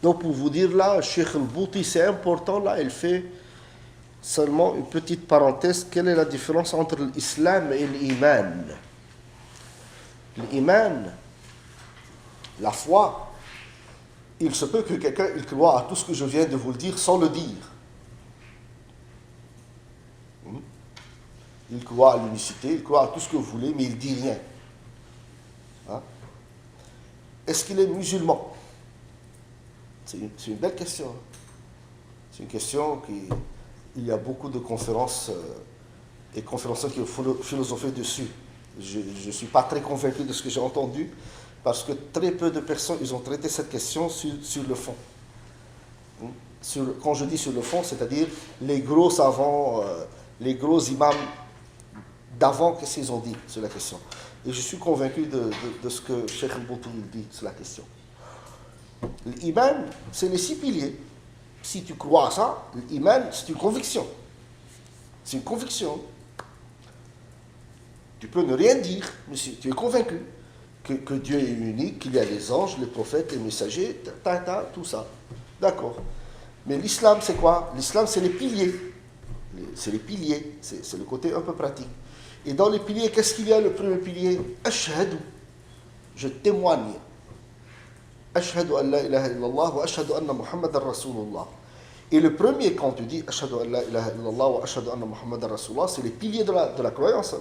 Donc pour vous dire là, Cheikh al-Bouti, c'est important, là, il fait seulement une petite parenthèse. Quelle est la différence entre l'islam et l'iman? L'iman, la foi, il se peut que quelqu'un il croit à tout ce que je viens de vous le dire sans le dire. Il croit à l'unicité, il croit à tout ce que vous voulez, mais il ne dit rien. Hein? Est-ce qu'il est musulman? C'est une belle question. C'est une question qui... Il y a beaucoup de conférences et conférenciers qui ont philosophé dessus. Je ne suis pas très convaincu de ce que j'ai entendu, parce que très peu de personnes ils ont traité cette question sur le fond. Quand je dis sur le fond, c'est-à-dire les gros savants, les gros imams d'avant, qu'est-ce qu'ils ont dit sur la question. Et je suis convaincu de ce que Cheikh al-Bouti dit sur la question. L'iman, c'est les 6 piliers. Si tu crois à ça, l'iman, c'est une conviction. C'est une conviction. Tu peux ne rien dire, mais si tu es convaincu que Dieu est unique, qu'il y a les anges, les prophètes, les messagers, tout ça. D'accord. Mais l'islam, c'est quoi? L'islam, c'est les piliers. C'est les piliers. C'est le côté un peu pratique. Et dans les piliers, qu'est-ce qu'il y a le premier pilier? Ashhadu. Je témoigne. Ashhadu an la ilaha illallah wa ashhadu anna Muhammadan Rasulullah. Et le premier, quand tu dis Ashhadu an la ilaha illallah wa ashhadu anna Muhammadan Rasulullah, c'est les piliers de la croyance.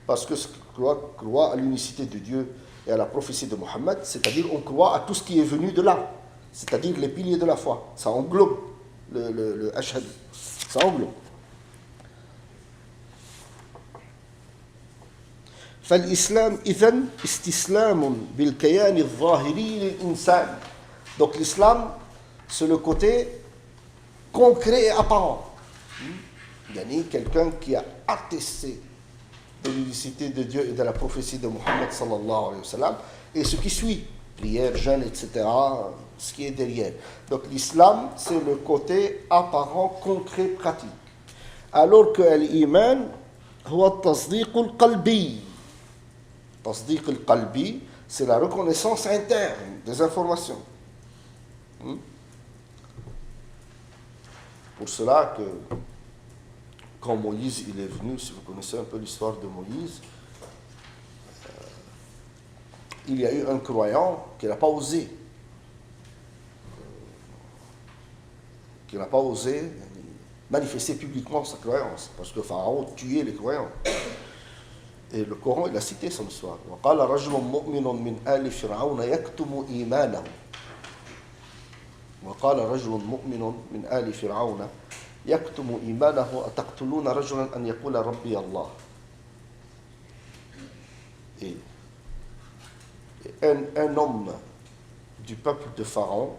Parce que croire à l'unicité de Dieu et à la prophétie de Mohammed, c'est-à-dire on croit à tout ce qui est venu de là. C'est-à-dire les piliers de la foi. Ça englobe le Ashhadu. Ça englobe. فالإسلام إذن استسلام بالكيان الظاهري للإنسان. Donc l'islam, c'est le côté concret et apparent. Il y a quelqu'un qui a attesté de l'unicité de Dieu et de la prophétie de Mohammed sallallahu alayhi wa sallam, et ce qui suit, prière, jeûne, etc., ce qui est derrière. Donc l'islam, c'est le côté apparent, concret, pratique. Alors que l'iman, هو التصديق القلبي. Tasdiq al-qalbi, c'est la reconnaissance interne des informations. Pour cela que, quand Moïse il est venu, si vous connaissez un peu l'histoire de Moïse, il y a eu un croyant qui n'a pas osé. Manifester publiquement sa croyance, parce que Pharaon tuait les croyants. Et le Coran, il a cité son histoire. وقال رجل مؤمن من آل فرعون يكتم إيمانه. وقال رجل مؤمن من آل فرعون يكتم إيمانه أتقتلون رجلا أن يقول ربي الله. Et un homme du peuple de Pharaon,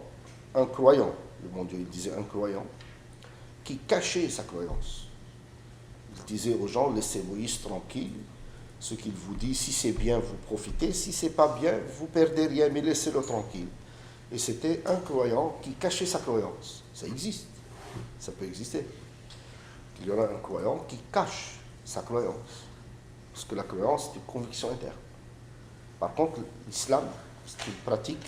un croyant, le bon Dieu, il disait un croyant, qui cachait sa croyance. Il disait aux gens, laissez Moïse tranquille. Ce qu'il vous dit, si c'est bien, vous profitez, si c'est pas bien, vous perdez rien, mais laissez-le tranquille. Et c'était un croyant qui cachait sa croyance. Ça existe, ça peut exister. Il y aura un croyant qui cache sa croyance. Parce que la croyance, c'est une conviction interne. Par contre, l'islam, c'est une pratique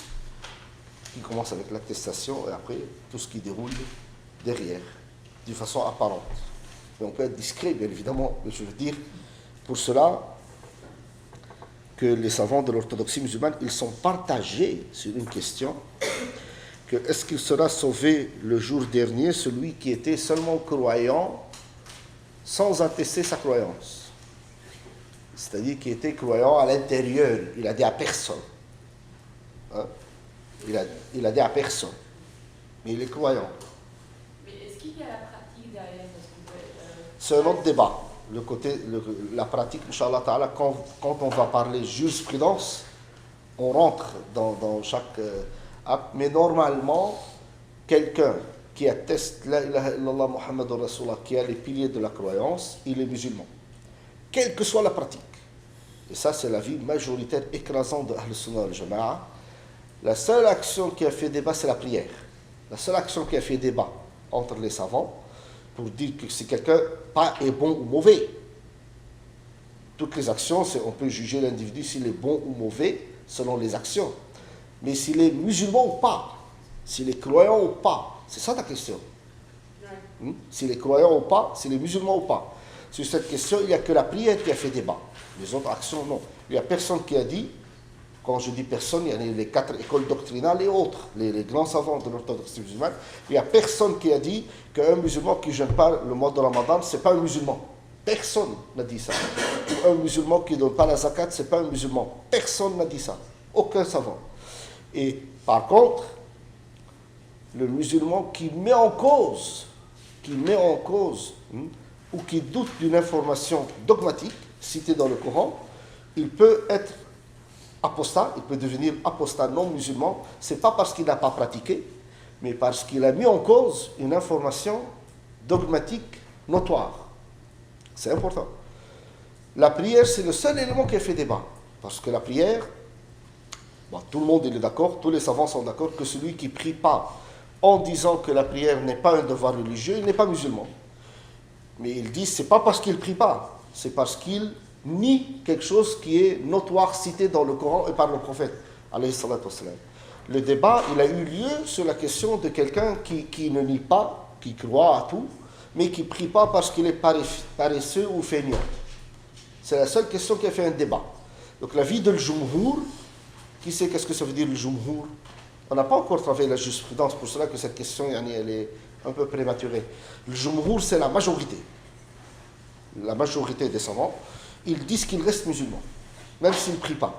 qui commence avec l'attestation et après, tout ce qui déroule derrière, d'une façon apparente. Et on peut être discret, bien évidemment, mais je veux dire, pour cela, que les savants de l'orthodoxie musulmane, ils sont partagés sur une question, que est-ce qu'il sera sauvé le jour dernier, celui qui était seulement croyant, sans attester sa croyance. C'est-à-dire qui était croyant à l'intérieur, il a dit à personne. Hein? Il a dit à personne, mais il est croyant. Mais est-ce qu'il y a la pratique derrière? C'est un autre débat. La pratique, Inch'Allah Ta'ala, quand on va parler jurisprudence, on rentre dans chaque acte. Mais normalement, quelqu'un qui atteste la ilaha illallah Muhammadur Rasulullah, qui a les piliers de la croyance, il est musulman. Quelle que soit la pratique. Et ça, c'est l'avis majoritaire écrasant de Ahl Sunnah al-Jama'a. La seule action qui a fait débat, c'est la prière. La seule action qui a fait débat entre les savants, pour dire que si quelqu'un pas est bon ou mauvais. Toutes les actions, on peut juger l'individu s'il est bon ou mauvais selon les actions. Mais s'il est musulman ou pas, S'il est croyant ou pas. C'est ça ta question. S'il est croyant ou pas, s'il est musulman ou pas. Sur cette question, il n'y a que la prière qui a fait débat. Les autres actions, non. Il n'y a personne qui a dit, quand je dis personne, il y a les 4 écoles doctrinales et autres, les grands savants de l'orthodoxie musulmane, il n'y a personne qui a dit qu'un musulman qui ne jeûne pas le mois de Ramadan, ce n'est pas un musulman. Personne n'a dit ça. Ou un musulman qui ne donne pas la zakat, ce n'est pas un musulman. Personne n'a dit ça. Aucun savant. Et par contre, le musulman qui met en cause, ou qui doute d'une information dogmatique citée dans le Coran, il peut être apostat, il peut devenir apostat non musulman. Ce n'est pas parce qu'il n'a pas pratiqué, mais parce qu'il a mis en cause une information dogmatique notoire. C'est important. La prière, c'est le seul élément qui a fait débat. Parce que la prière, tout le monde est d'accord, tous les savants sont d'accord que celui qui ne prie pas en disant que la prière n'est pas un devoir religieux, il n'est pas musulman. Mais ils disent, ce n'est pas parce qu'il ne prie pas, c'est parce qu'il nie quelque chose qui est notoire, cité dans le Coran et par le prophète, alayhi salatu wassalam. Le débat, il a eu lieu sur la question de quelqu'un qui ne nie pas, qui croit à tout, mais qui ne prie pas parce qu'il est paresseux ou feignant. C'est la seule question qui a fait un débat. Donc la vie de l'Jumhur, qui sait qu'est-ce que ça veut dire le Jumhur? On n'a pas encore travaillé la jurisprudence, pour cela que cette question, elle est un peu prématurée. Le Jumhur, c'est la majorité. La majorité des savants, ils disent qu'il reste musulman, même s'il ne prie pas.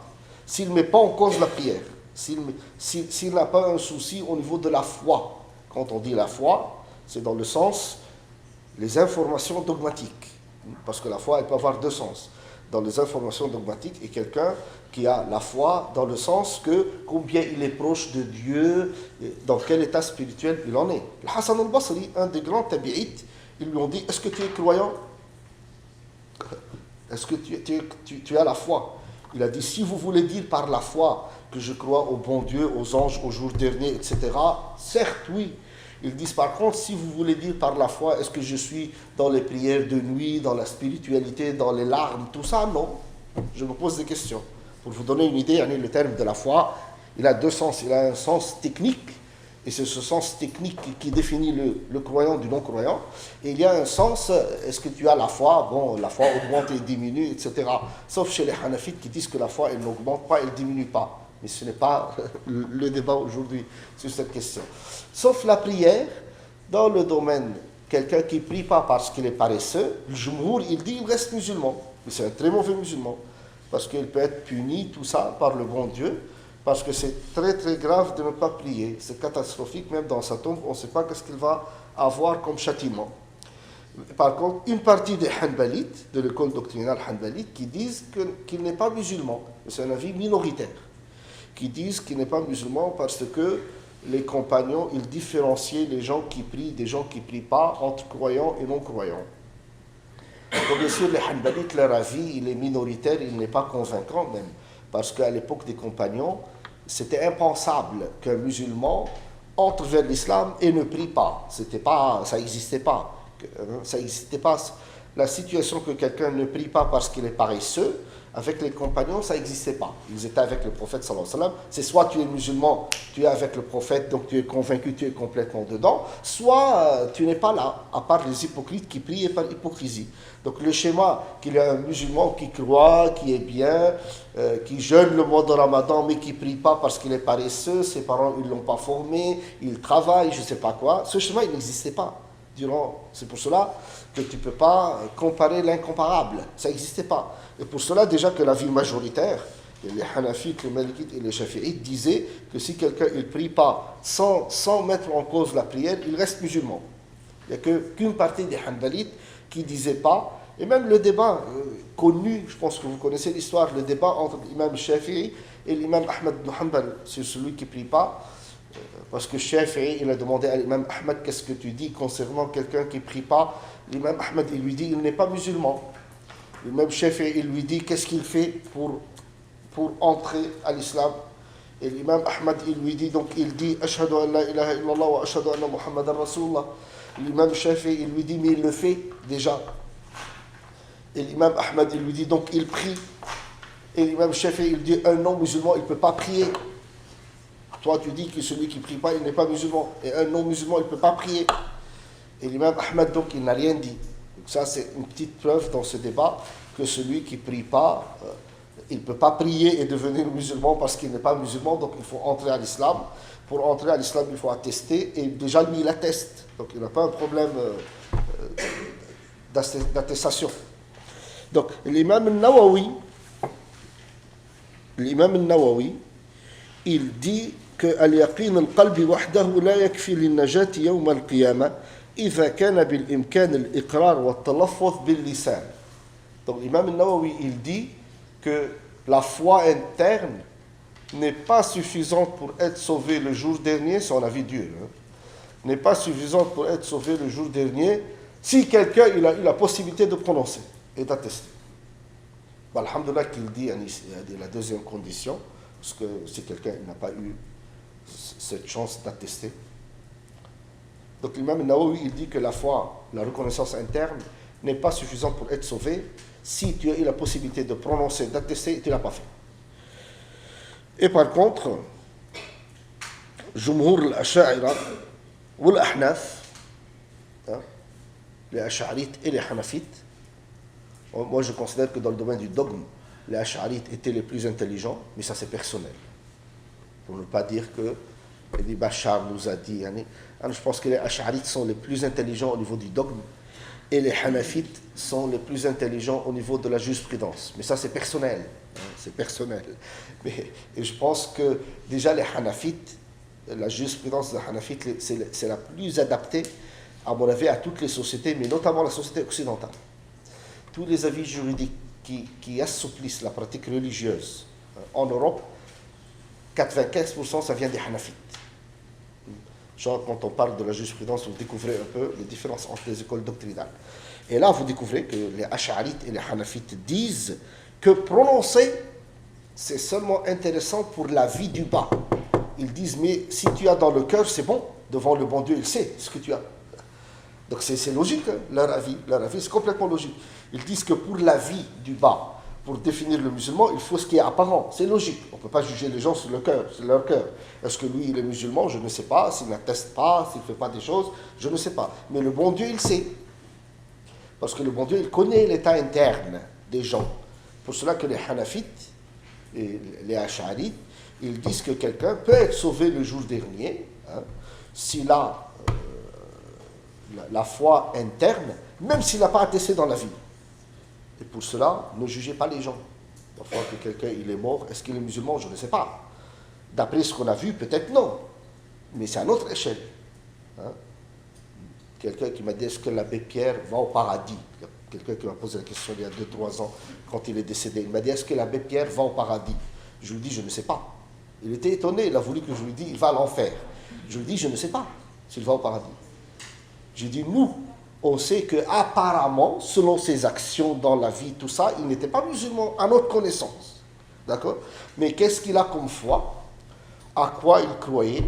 S'il ne met pas en cause la prière, s'il n'a pas un souci au niveau de la foi. Quand on dit la foi, c'est dans le sens les informations dogmatiques. Parce que la foi, elle peut avoir 2 sens. Dans les informations dogmatiques, et quelqu'un qui a la foi dans le sens que combien il est proche de Dieu, dans quel état spirituel il en est. Le Hassan al-Basri, un des grands tabi'ites, ils lui ont dit, est-ce que tu es croyant? Est-ce que tu as la foi? Il a dit, si vous voulez dire par la foi que je crois au bon Dieu, aux anges, au jour dernier, etc., certes, oui. Ils disent par contre, si vous voulez dire par la foi, est-ce que je suis dans les prières de nuit, dans la spiritualité, dans les larmes, tout ça? Non. Je me pose des questions. Pour vous donner une idée, le terme de la foi, il a 2 sens. Il a un sens technique, et c'est ce sens technique qui définit le croyant du non-croyant. Et il y a un sens, est-ce que tu as la foi? Bon, la foi augmente et diminue, etc. Sauf chez les Hanafites qui disent que la foi, elle n'augmente pas, elle ne diminue pas. Mais ce n'est pas le débat aujourd'hui sur cette question. Sauf la prière, dans le domaine, quelqu'un qui ne prie pas parce qu'il est paresseux, le Jumhur, il dit qu'il reste musulman. Mais c'est un très mauvais musulman. Parce qu'il peut être puni, tout ça, par le bon Dieu. Parce que c'est très très grave de ne pas prier. C'est catastrophique, même dans sa tombe, on ne sait pas qu'est-ce qu'il va avoir comme châtiment. Par contre, une partie des Hanbalites, de l'école doctrinale Hanbalite, qui disent qu'il n'est pas musulman. C'est un avis minoritaire. Qui disent qu'il n'est pas musulman parce que les compagnons, ils différenciaient les gens qui prient des gens qui ne prient pas entre croyants et non-croyants. Donc bien sûr, les Hanbalites, leur avis, il est minoritaire, il n'est pas convaincant même. Parce qu'à l'époque des compagnons, c'était impensable qu'un musulman entre vers l'islam et ne prie pas. Ça n'existait pas. Ça n'existait pas. La situation que quelqu'un ne prie pas parce qu'il est paresseux, avec les compagnons, ça n'existait pas. Ils étaient avec le prophète sallallahu alayhi wa sallam. C'est soit tu es musulman, tu es avec le prophète, donc tu es convaincu, tu es complètement dedans, soit tu n'es pas là, à part les hypocrites qui prient par hypocrisie. Donc le schéma qu'il y a un musulman qui croit, qui est bien, qui jeûne le mois de Ramadan, mais qui ne prie pas parce qu'il est paresseux, ses parents ne l'ont pas formé, il travaille, je ne sais pas quoi, ce schéma, il n'existait pas. C'est pour cela que tu ne peux pas comparer l'incomparable. Ça n'existait pas. Et pour cela, déjà que la vie majoritaire, les Hanafites, les Malikites et les Shafi'ites disaient que si quelqu'un ne prie pas sans mettre en cause la prière, il reste musulman. Il n'y a qu'une partie des Hanbalites qui ne disaient pas. Et même le débat connu, je pense que vous connaissez l'histoire, le débat entre l'imam Shafi'i et l'imam Ahmad ibn Hanbal, c'est celui qui ne prie pas. Parce que Shafi'i, il a demandé à l'imam Ahmad, qu'est-ce que tu dis concernant quelqu'un qui ne prie pas? L'imam Ahmad, il lui dit, il n'est pas musulman. L'imam Shafi'i, il lui dit, qu'est-ce qu'il fait pour entrer à l'islam? Et l'imam Ahmad, il lui dit, donc il dit, Ashhadu an la ilaha illallah wa ashhadu anna Muhammadan Rasulullah. L'imam Shafi'i, il lui dit, mais il le fait déjà. Et l'imam Ahmad, il lui dit, donc il prie. Et l'imam Shafi'i, il dit, un non-musulman, il ne peut pas prier. toi tu dis que celui qui ne prie pas, il n'est pas musulman. Et un non-musulman, il ne peut pas prier. Et l'imam Ahmed, donc, il n'a rien dit. Donc ça, c'est une petite preuve dans ce débat que celui qui ne prie pas, il ne peut pas prier et devenir musulman parce qu'il n'est pas musulman, donc il faut entrer à l'islam. Pour entrer à l'islam, il faut attester, et déjà lui, il atteste. Donc il n'a pas un problème d'attestation. Donc l'imam al-Nawawi, il dit que al-yaqin al-qalbi wahdahu la yakfi lin-najati yawm al-qiyamah idha kana bil-imkan al-iqrar wa al-talaffuz bil-lisan. Donc l'imam al-Nawawi, il dit que la foi interne n'est pas suffisante pour être sauvé le jour dernier, c'est on a vu Dieu, n'est pas suffisante pour être sauvé le jour dernier si quelqu'un il a eu la possibilité de prononcer et d'attester. Alhamdulillah qu'il dit la deuxième condition, parce que si quelqu'un n'a pas eu cette chance d'attester. Donc l'imam Nawawi, il dit que la foi, la reconnaissance interne, n'est pas suffisante pour être sauvé si tu as eu la possibilité de prononcer, d'attester et tu ne l'as pas fait. Et par contre, Jumhur al-Asha'ira ou al-Ahnaf, les Ash'arites et les Hanafites, moi je considère que dans le domaine du dogme, les Ash'arites étaient les plus intelligents, mais ça c'est personnel. Pour ne pas dire que Eddie Bachar nous a dit, je pense que les Ash'arites sont les plus intelligents au niveau du dogme, et les Hanafites sont les plus intelligents au niveau de la jurisprudence. Mais ça c'est personnel. C'est personnel. Et je pense que déjà les Hanafites, la jurisprudence des Hanafites, c'est la plus adaptée, à mon avis, à toutes les sociétés, mais notamment la société occidentale. Tous les avis juridiques qui assouplissent la pratique religieuse en Europe, 95% ça vient des Hanafites. Genre, quand on parle de la jurisprudence, vous découvrez un peu les différences entre les écoles doctrinales. Et là, vous découvrez que les Ash'arites et les Hanafites disent que prononcer, c'est seulement intéressant pour la vie du bas. Ils disent, mais si tu as dans le cœur, c'est bon. Devant le bon Dieu, il sait ce que tu as. Donc c'est logique, hein, leur avis, c'est complètement logique. Ils disent que pour la vie du bas, pour définir le musulman, il faut ce qui est apparent. C'est logique. On ne peut pas juger les gens sur le cœur, sur leur cœur. Est-ce que lui, il est musulman? Je ne sais pas. S'il n'atteste pas, s'il ne fait pas des choses, je ne sais pas. Mais le bon Dieu, il sait. Parce que le bon Dieu, il connaît l'état interne des gens. Pour cela que les Hanafites et les Ash'arites, ils disent que quelqu'un peut être sauvé le jour dernier, s'il a la foi interne, même s'il n'a pas attesté dans la vie. Et pour cela, ne jugez pas les gens. Parfois que quelqu'un il est mort, est-ce qu'il est musulman? Je ne sais pas. D'après ce qu'on a vu, peut-être non. Mais c'est à notre échelle. Quelqu'un qui m'a dit, est-ce que l'abbé Pierre va au paradis? Quelqu'un qui m'a posé la question il y a 2-3 ans, quand il est décédé. Il m'a dit, est-ce que l'abbé Pierre va au paradis? Je lui dis, je ne sais pas. Il était étonné, il a voulu que je lui dise, il va à l'enfer. Je lui dis, je ne sais pas s'il va au paradis. J'ai dit, nous, on sait qu'apparemment, selon ses actions dans la vie, tout ça, il n'était pas musulman, à notre connaissance. D'accord? Mais qu'est-ce qu'il a comme foi? À quoi il croyait?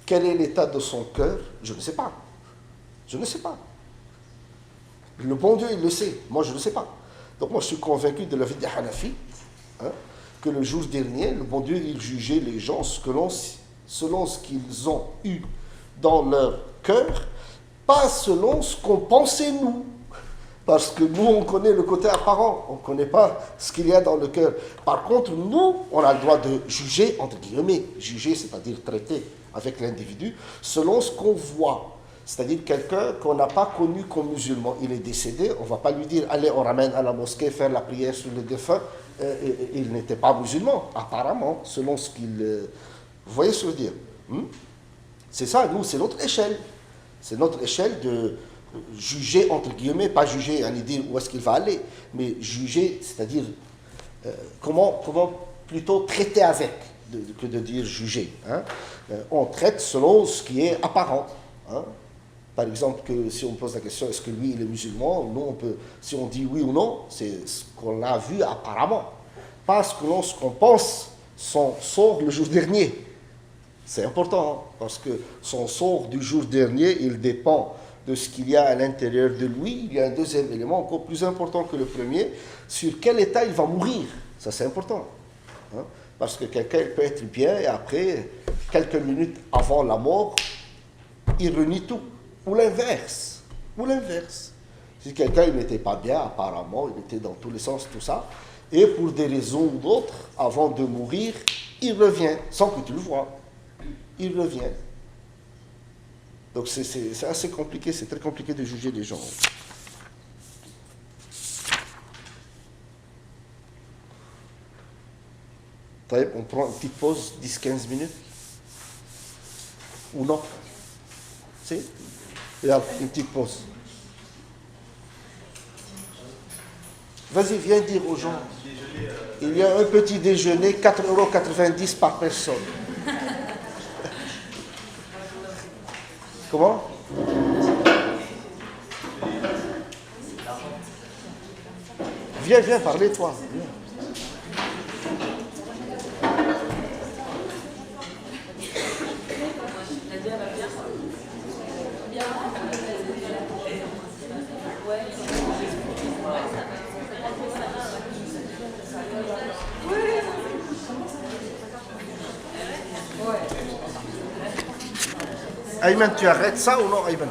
Quel est l'état de son cœur? Je ne sais pas. Je ne sais pas. Le bon Dieu, il le sait. Moi, je ne sais pas. Donc, moi, je suis convaincu de la vie des Hanafites, que le jour dernier, le bon Dieu, il jugeait les gens selon ce qu'ils ont eu dans leur cœur, pas selon ce qu'on pensait nous. Parce que nous, on connaît le côté apparent, on ne connaît pas ce qu'il y a dans le cœur. Par contre, nous, on a le droit de juger, entre guillemets, juger, c'est-à-dire traiter avec l'individu, selon ce qu'on voit. C'est-à-dire quelqu'un qu'on n'a pas connu comme musulman, il est décédé, on ne va pas lui dire, allez, on ramène à la mosquée, faire la prière sur le défunt. Il n'était pas musulman, apparemment, selon ce qu'il... vous voyez ce que je veux dire? C'est ça, nous, c'est notre échelle. C'est notre échelle de juger, entre guillemets, pas juger, aller dire où est-ce qu'il va aller, mais juger, c'est-à-dire comment plutôt traiter avec, que de dire juger. On traite selon ce qui est apparent. Par exemple, que si on pose la question, est-ce que lui, il est musulman? Nous, on peut, si on dit oui ou non, c'est ce qu'on a vu apparemment. Pas ce qu'on pense, son sort le jour dernier. C'est important, parce que son sort du jour dernier, il dépend de ce qu'il y a à l'intérieur de lui. Il y a un deuxième élément encore plus important que le premier, sur quel état il va mourir. Ça, c'est important. hein. Parce que quelqu'un peut être bien et après, quelques minutes avant la mort, il renie tout. Ou l'inverse. Ou l'inverse. Si quelqu'un n'était pas bien, apparemment, il était dans tous les sens, tout ça, et pour des raisons ou d'autres, avant de mourir, il revient, sans que tu le vois. Il revient. Donc c'est assez compliqué, c'est très compliqué de juger les gens. On prend une petite pause, 10-15 minutes. Ou non? Si? Regarde, une petite pause. Vas-y, viens dire aux gens. Il y a un petit déjeuner, 4,90 € par personne. Comment? Viens, parlez toi. Viens. Ayman, tu arrêtes ça ou non, Ayman?